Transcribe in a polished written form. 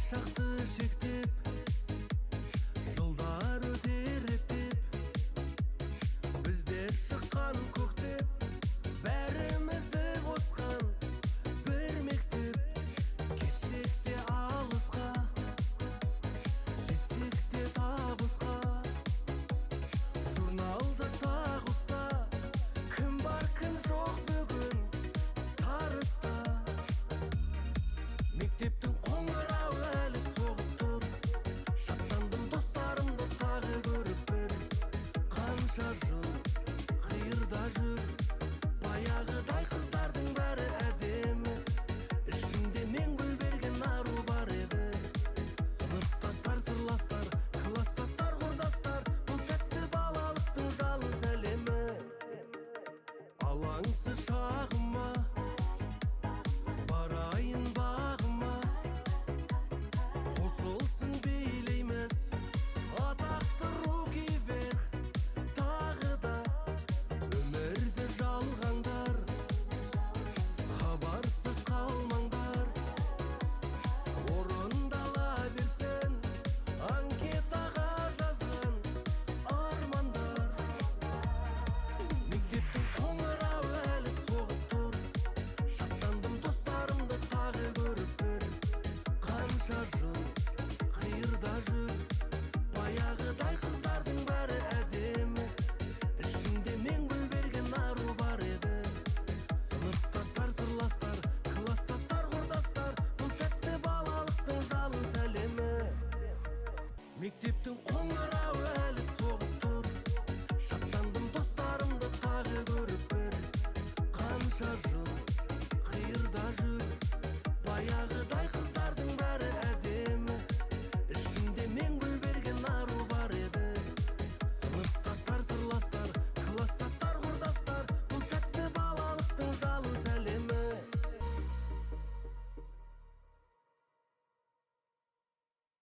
болашақты шектеп, жылдар өтер ептеп, біздер шыққан көктеп, бәрімізді қосқан бір мектеп. Кетсек те алысқа, жетсек те табысқа, журналды тағы ұста, кім бар кім жоқ бүгін старыста. Мектептің қоңырауы әлі соғып тұр, шаттандым достарымды тағы көріп бір. Қанша жыл қиырда жүр, баяғыдай қыздардың бәрі әдемі, ішінде мен гүл берген ару бар еді. Сыныптастар, сырластар, класстастар, құрдастар, бұл тәтті балалықтың жалғыз әлемі. Алаңсыз шағыма, барайын бағыма, қосылсын билейміз атақты руки вверх. Тағы да өмірді жалғаңдар, хабарсыз қалмаңдар, орындала берсін анкетаға жазған армандар. Мектептің қоңырауы әлі соғып тұр, шаттандым достарымды тағы көріп бір. Қанша